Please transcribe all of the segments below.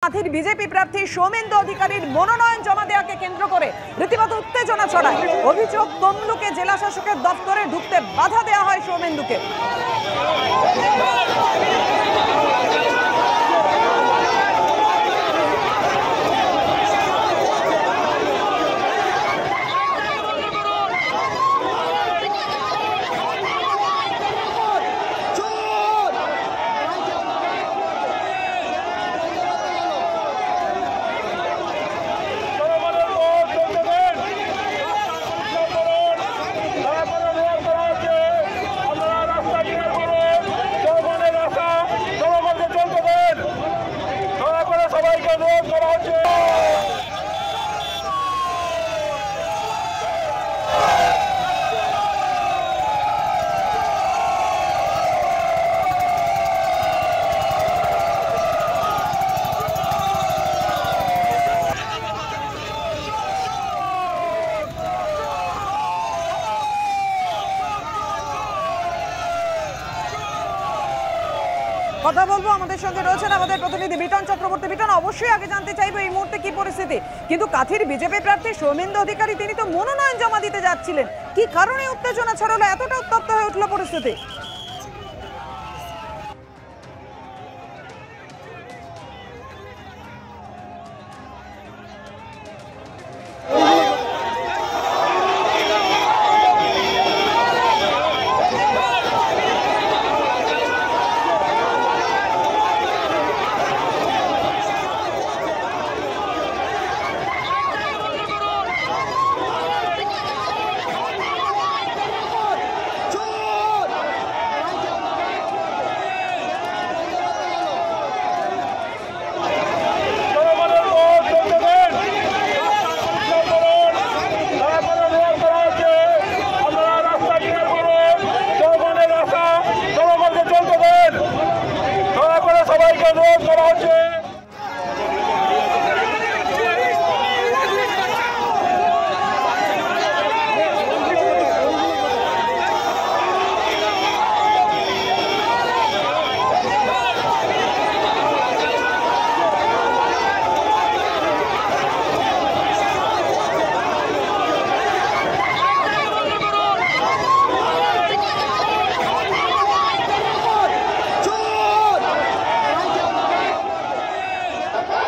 কাঁথির BJP প্রার্থী সৌমেন্দু অধিকারীর মনোনয়ন জমা দেওয়াকে কেন্দ্র করে রীতিমতো উত্তেজনা ছড়ায়। অভিযোগ, তমলুকে জেলা শাসকের দপ্তরে ঢুকতে বাধা দেওয়া হয় সৌমেন্দুকে। কথা বলবো, আমাদের সঙ্গে রয়েছেন আমাদের প্রতিনিধি বিটন চক্রবর্তী। বিটন, অবশ্যই আগে জানতে চাইবো এই মুহূর্তে কি পরিস্থিতি, কিন্তু কাঁথির বিজেপি প্রার্থী সৌমেন্দু অধিকারী তিনি তো মনোনয়ন জমা দিতে যাচ্ছিলেন, কি কারণে উত্তেজনা ছড়ালো, এতটা উত্তপ্ত হয়ে উঠলো পরিস্থিতি?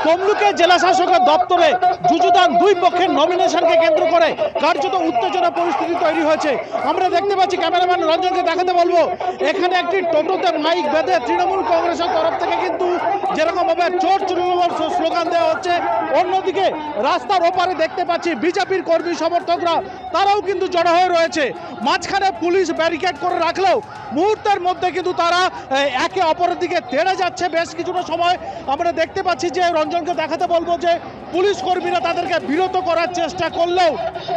তমলুকে জেলা শাসকের দপ্তরে যুযুদান দুই পক্ষের নমিনেশনকে কেন্দ্র করে কার্যত উত্তেজনা পরিস্থিতি তৈরি হয়েছে। আমরা দেখতে পাচ্ছি, ক্যামেরাম্যান রঞ্জনকে দেখাতে বলবো, এখানে একটি টোটোতে মাইক বেঁধে তৃণমূল কংগ্রেসের তরফ থেকে কিন্তু যেরকমভাবে চোর তৃণমূল স্লোগান দেওয়া হচ্ছে, অন্যদিকে রাস্তার ওপারে দেখতে পাচ্ছি বিজেপির কর্মী সমর্থকরা তারাও কিন্তু জড়ো হয়ে রয়েছে। মাঝখানে পুলিশ ব্যারিকেড করে রাখলেও মুহূর্তের মধ্যে কিন্তু তারা একে অপরের দিকে তেড়ে যাচ্ছে। বেশ কিছুটা সময় আমরা দেখতে পাচ্ছি যে রঞ্জনকে দেখাতে বলবো যে পুলিশ কর্মীরা তাদেরকে বিরত করার চেষ্টা করলেও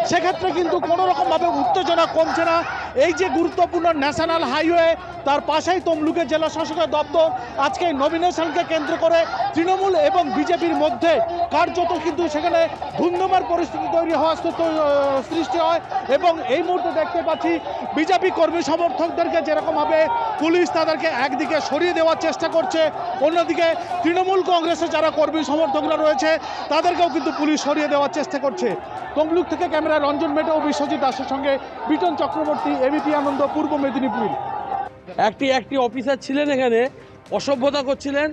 সেক্ষেত্রে কিন্তু কোনো রকমভাবে উত্তেজনা কমছে না। এই যে গুরুত্বপূর্ণ ন্যাশনাল হাইওয়ে, তার পাশেই তমলুকের জেলা শাসকের দপ্তর, আজকে নমিনেশনকে কেন্দ্র করে তৃণমূল এবং বিজেপির মধ্যে কার্যত কিন্তু সেখানে ধুন্ধুমার পরিস্থিতি তৈরি হওয়ার সৃষ্টি হয়। এবং এই মুহূর্তে দেখতে পাচ্ছি বিজেপি কর্মী সমর্থকদেরকে যেরকমভাবে পুলিশ তাদেরকে একদিকে সরিয়ে দেওয়ার চেষ্টা করছে, অন্যদিকে তৃণমূল কংগ্রেসের যারা কর্মী সমর্থকরা রয়েছে তাদেরকেও কিন্তু পুলিশ সরিয়ে দেওয়ার চেষ্টা করছে। তমলুক থেকে ক্যামেরা রঞ্জন মেটা ও বিশ্বজিৎ দাসের সঙ্গে বিটন চক্রবর্তী, এবিপি আনন্দ, পূর্ব মেদিনীপুর। একটি অফিসার ছিলেন এখানে, অসভ্যতা করছিলেন,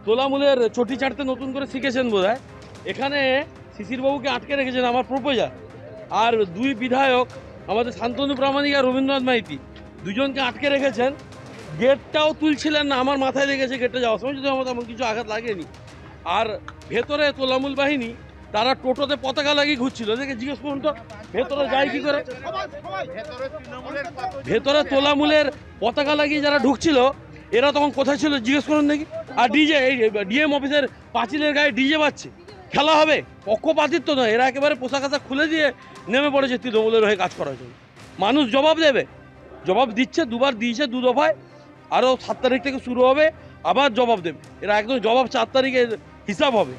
তোলামূলের চটি চাটতে নতুন করে শিখেছেন বোধহয়। এখানে শিশিরবাবুকে আটকে রেখেছেন, আমার প্রপোজার, আর দুই বিধায়ক আমাদের শান্তনু প্রামাণিক আর রবীন্দ্রনাথ মাইতি, দুজনকে আটকে রেখেছেন। গেটটাও তুলছিলেন না, আমার মাথায় লেগেছে গেটটা যাওয়ার সময়, যদি আমার তেমন কিছু আঘাত লাগেনি। আর ভেতরে তোলামূল বাহিনী তারা টোটোতে পতাকা লাগিয়ে ঘুরছিল, দেখে জিজ্ঞেস করুন তো ভেতরে যায় কি করে। ভেতরে তোলামূলের পতাকা লাগিয়ে যারা ঢুকছিল এরা তখন কোথায় ছিল জিজ্ঞেস করুন দেখি। আর ডিজে, এই ডিএম অফিসের পাঁচিলের গায়ে ডিজে বাজছে, খেলা হবে, পক্ষপাতিত্ব নয়, এরা একেবারে পোশাক আশাক খুলে দিয়ে নেমে পড়েছে তৃণমূলের হয়ে কাজ করার জন্য। মানুষ জবাব দেবে, জবাব দিচ্ছে, দুবার দিয়েছে, দু দফায়, আরও 7 তারিখ থেকে শুরু হবে, আবার জবাব দেবে এরা, একদম জবাব 4 তারিখে হিসাব হবে।